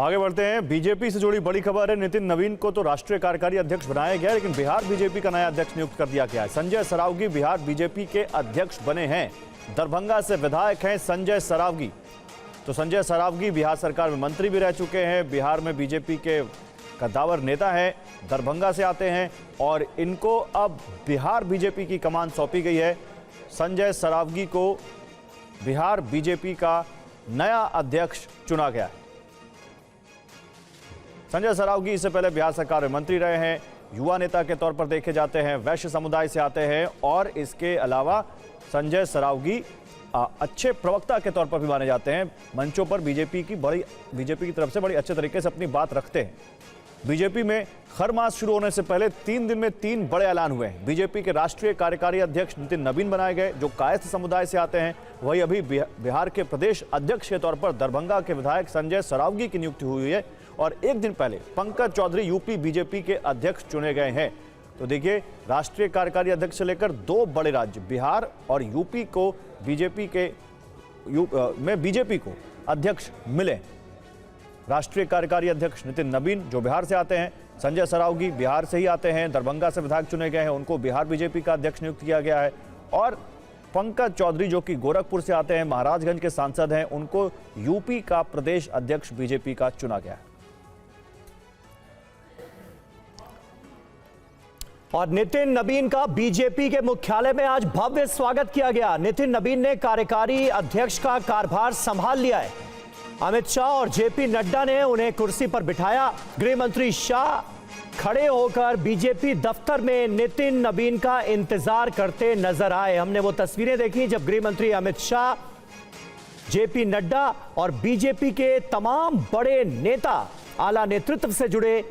आगे बढ़ते हैं। बीजेपी से जुड़ी बड़ी खबर है। नितिन नवीन को तो राष्ट्रीय कार्यकारी अध्यक्ष बनाया गया, लेकिन बिहार बीजेपी का नया अध्यक्ष नियुक्त कर दिया गया है। संजय सरावगी बिहार बीजेपी के अध्यक्ष बने हैं। दरभंगा से विधायक हैं संजय सरावगी। तो संजय सरावगी बिहार सरकार में मंत्री भी रह चुके हैं, बिहार में बीजेपी के कद्दावर नेता हैं, दरभंगा से आते हैं और इनको अब बिहार बीजेपी की कमान सौंपी गई है। संजय सरावगी को बिहार बीजेपी का नया अध्यक्ष चुना गया है। संजय सरावगी इससे पहले बिहार सरकार में मंत्री रहे हैं, युवा नेता के तौर पर देखे जाते हैं, वैश्य समुदाय से आते हैं और इसके अलावा संजय सरावगी अच्छे प्रवक्ता के तौर पर भी माने जाते हैं। मंचों पर बीजेपी की तरफ से बड़ी अच्छे तरीके से अपनी बात रखते हैं। बीजेपी में खर मास शुरू होने से पहले 3 दिन में 3 बड़े ऐलान हुए हैं। बीजेपी के राष्ट्रीय कार्यकारी अध्यक्ष नितिन नवीन बनाए गए, जो कायस्थ समुदाय से आते हैं। वही अभी बिहार के प्रदेश अध्यक्ष के तौर पर दरभंगा के विधायक संजय सरावगी की नियुक्ति हुई है और एक दिन पहले पंकज चौधरी यूपी बीजेपी के अध्यक्ष चुने गए हैं। तो देखिए, राष्ट्रीय कार्यकारी अध्यक्ष से लेकर 2 बड़े राज्य बिहार और यूपी को बीजेपी को अध्यक्ष मिले। राष्ट्रीय कार्यकारी अध्यक्ष नितिन नवीन जो बिहार से आते हैं, संजय सरावगी बिहार से ही आते हैं, दरभंगा से विधायक चुने गए हैं, उनको बिहार बीजेपी का अध्यक्ष नियुक्त किया गया है। और पंकज चौधरी जो कि गोरखपुर से आते हैं, महाराजगंज के सांसद हैं, उनको यूपी का प्रदेश अध्यक्ष बीजेपी का चुना गया है। और नितिन नवीन का बीजेपी के मुख्यालय में आज भव्य स्वागत किया गया। नितिन नवीन ने कार्यकारी अध्यक्ष का कार्यभार संभाल लिया है। अमित शाह और जेपी नड्डा ने उन्हें कुर्सी पर बिठाया। गृह मंत्री शाह खड़े होकर बीजेपी दफ्तर में नितिन नवीन का इंतजार करते नजर आए। हमने वो तस्वीरें देखी जब गृह मंत्री अमित शाह, जेपी नड्डा और बीजेपी के तमाम बड़े नेता आला नेतृत्व से जुड़े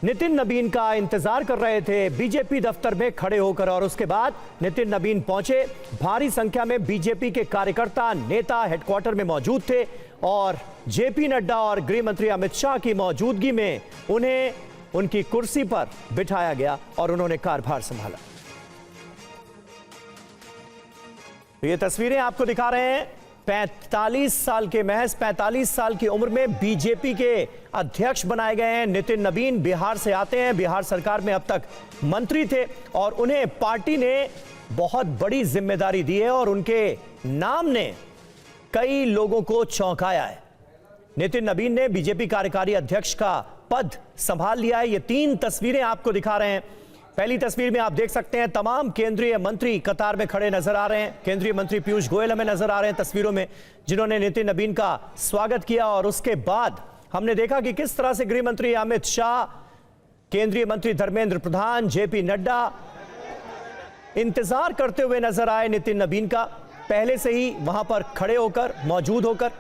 नितिन नवीन का इंतजार कर रहे थे बीजेपी दफ्तर में खड़े होकर। और उसके बाद नितिन नवीन पहुंचे। भारी संख्या में बीजेपी के कार्यकर्ता नेता हेडक्वार्टर में मौजूद थे और जेपी नड्डा और गृह मंत्री अमित शाह की मौजूदगी में उन्हें उनकी कुर्सी पर बिठाया गया और उन्होंने कार्यभार संभाला। ये तस्वीरें आपको दिखा रहे हैं। 45 साल के, महज 45 साल की उम्र में बीजेपी के अध्यक्ष बनाए गए हैं नितिन नवीन। बिहार से आते हैं, बिहार सरकार में अब तक मंत्री थे और उन्हें पार्टी ने बहुत बड़ी जिम्मेदारी दी है और उनके नाम ने कई लोगों को चौंकाया है। नितिन नवीन ने बीजेपी कार्यकारी अध्यक्ष का पद संभाल लिया है। ये 3 तस्वीरें आपको दिखा रहे हैं। पहली तस्वीर में आप देख सकते हैं तमाम केंद्रीय मंत्री कतार में खड़े नजर आ रहे हैं। केंद्रीय मंत्री पीयूष गोयल हमें नजर आ रहे हैं तस्वीरों में, जिन्होंने नितिन नवीन का स्वागत किया। और उसके बाद हमने देखा कि किस तरह से गृह मंत्री अमित शाह, केंद्रीय मंत्री धर्मेंद्र प्रधान, जेपी नड्डा इंतजार करते हुए नजर आए नितिन नवीन का, पहले से ही वहां पर खड़े होकर, मौजूद होकर।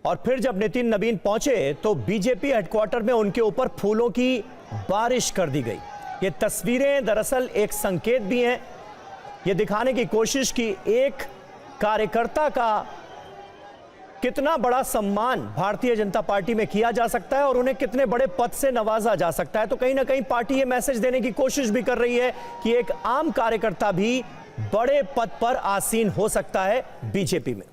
और फिर जब नितिन नवीन पहुंचे तो बीजेपी हेडक्वार्टर में उनके ऊपर फूलों की बारिश कर दी गई। ये तस्वीरें दरअसल एक संकेत भी हैं, ये दिखाने की कोशिश की एक कार्यकर्ता का कितना बड़ा सम्मान भारतीय जनता पार्टी में किया जा सकता है और उन्हें कितने बड़े पद से नवाजा जा सकता है। तो कहीं ना कहीं पार्टी ये मैसेज देने की कोशिश भी कर रही है कि एक आम कार्यकर्ता भी बड़े पद पर आसीन हो सकता है बीजेपी में।